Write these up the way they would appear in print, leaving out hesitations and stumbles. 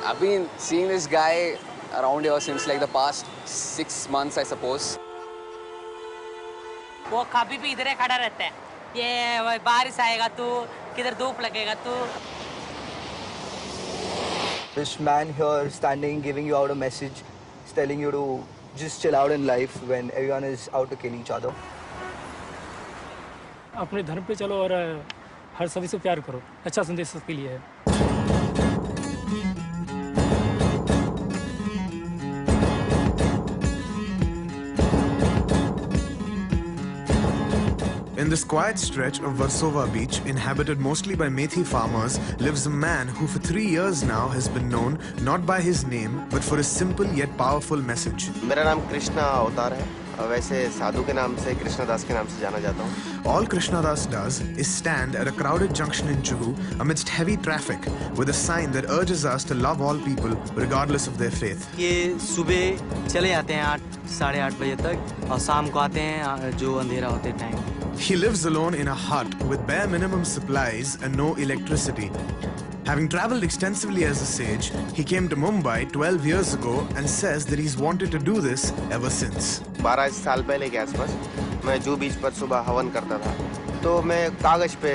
I've been seeing this guy around here since like the past 6 months, I suppose. वो कभी भी इधर ही खड़ा रहता है. ये बारिश आएगा तो किधर धूप लगेगा तो. This man here standing, giving you out a message, is telling you to just chill out in life when everyone is out to kill each other. अपने धर्म पे चलो और हर सभी से प्यार करो. अच्छा संदेश सबके लिए है. In this quiet stretch of Versova Beach, inhabited mostly by Methi farmers, lives a man who for 3 years now has been known not by his name but for a simple yet powerful message. मेरा नाम कृष्णा अवतार है. वैसे साधु के नाम से कृष्णदास के नाम से जाना जाता हूँ. All Krishnadas does is stand at a crowded junction in Juhu amidst heavy traffic with a sign that urges us to love all people regardless of their faith. ये सुबह चले जाते हैं 8 साढ़े 8 बजे तक और शाम को आते हैं जो अंधेरा होते time. He lives alone in a hut with bare minimum supplies and no electricity. Having travelled extensively as a sage, he came to Mumbai 12 years ago and says that he's wanted to do this ever since. 12 साल पहले के आसपास मैं जूहू बीच पर सुबह हवन करता था. तो मैं कागज पे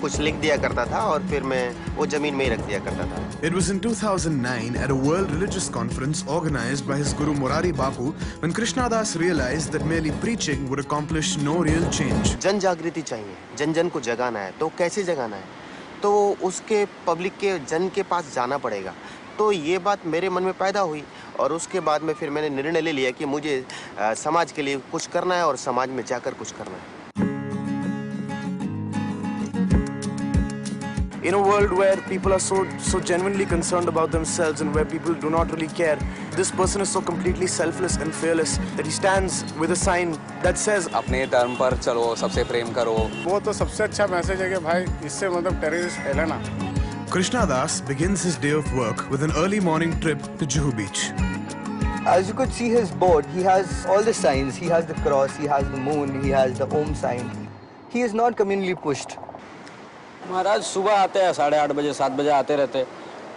कुछ लिख दिया करता था और फिर मैं वो जमीन में ही रख दिया करता था. It was in 2009 at a world religious conference organized by his guru Morari Bapu when Krishnadas realized that merely preaching would accomplish no real change. जन जागृति चाहिए, जन जन को जगाना है. तो कैसे जगाना है? तो उसके पब्लिक के जन के पास जाना पड़ेगा. तो ये बात मेरे मन में पैदा हुई और उसके बाद में फिर मैंने निर्णय ले लिया कि मुझे समाज के लिए कुछ करना है और समाज में जाकर कुछ करना है. In a world where people are so genuinely concerned about themselves and where people do not really care, this person is so completely selfless and fearless that he stands with a sign that says अपने धर्म पर चलो, सबसे प्रेम करो. वो तो सबसे अच्छा मैसेज है कि भाई इससे मतलब टेररिस्ट फैलाना. Krishnadas begins his day of work with an early morning trip to Juhu Beach. As you could see his board, he has all the signs. He has the cross, he has the moon, he has the Om sign. He is not communally pushed. महाराज सुबह आते हैं 8:30 बजे 7 बजे आते रहते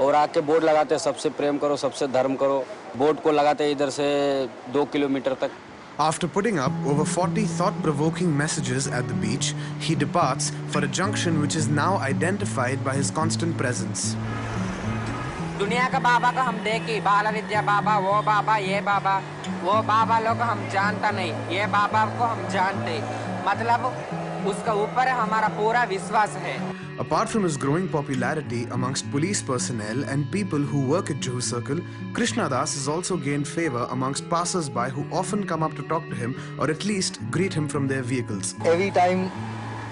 और आके board लगाते हैं सबसे प्रेम करो, सबसे धर्म करो. बोर्ड को लगाते हैं इधर से 2 किलोमीटर तक. After putting up over 40 thought-provoking messages at the beach, he departs for a junction which is now identified by his constant presence. दुनिया का बाबा का हम देखे, बाला विद्या बाबा, वो बाबा, ये बाबा, वो बाबा लोग हम जानता नहीं, ये बाबा को हम जानते. मतलब उसका ऊपर हमारा पूरा विश्वास है. Apart from his growing popularity amongst police personnel and people who work at Juhu Circle, Krishnadas has also gained favor amongst passers-by who often come up to talk to him or at least greet him from their vehicles. Every time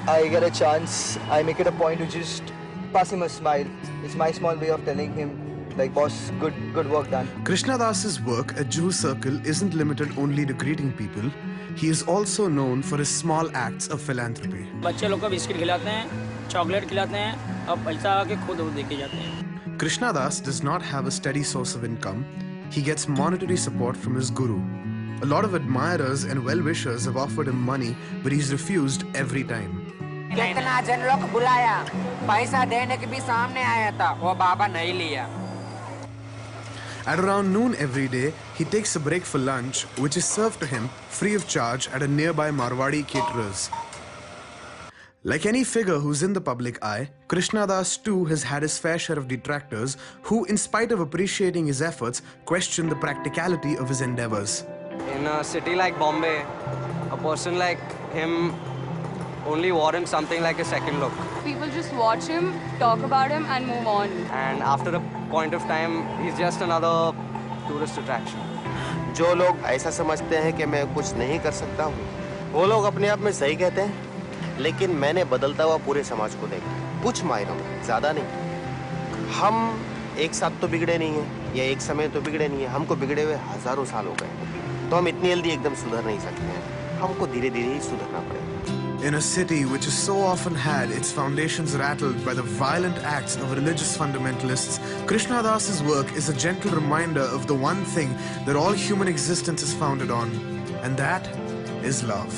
I get a chance, I make it a point to just pass him a smile. It's my small way of telling him, like, boss, good work done. Krishnadas's work at Juhu Circle isn't limited only to greeting people. He is also known for his small acts of philanthropy. बच्चे लोग को biscuit खिलाते हैं, chocolate खिलाते हैं और पैसा आके खुद देके जाते हैं. Krishnadas does not have a steady source of income. He gets monetary support from his guru. A lot of admirers and well-wishers have offered him money, but he's refused every time. कितना जन लोग बुलाया, पैसा देने के भी सामने आया था, वो बाबा नहीं लिया. At around noon every day, he takes a break for lunch, which is served to him free of charge at a nearby Marwadi caterer's. Like any figure who's in the public eye, Krishnadas too has had his fair share of detractors who, in spite of appreciating his efforts, question the practicality of his endeavors. In a city like Bombay, a person like him only warrants something like a second look. People just watch him, talk about him and move on. And after a point of time, he's just another tourist attraction. जो लोग ऐसा समझते हैं कि मैं कुछ नहीं कर सकता हूँ, वो लोग अपने आप में सही कहते हैं. लेकिन मैंने बदलता हुआ पूरे समाज को देखा, कुछ मायनों में, ज़्यादा नहीं. हम एक साथ तो बिगड़े नहीं हैं या एक समय तो बिगड़े नहीं हैं. हमको बिगड़े हुए हज़ारों साल हो गए. तो हम इतनी जल्दी एकदम सुधर नहीं सकते हैं. हमको धीरे-धीरे ही सुधरना पड़ेगा. In a city which has so often had its foundations rattled by the violent acts of religious fundamentalists, Krishnadas's work is a gentle reminder of the one thing that all human existence is founded on, and that is love.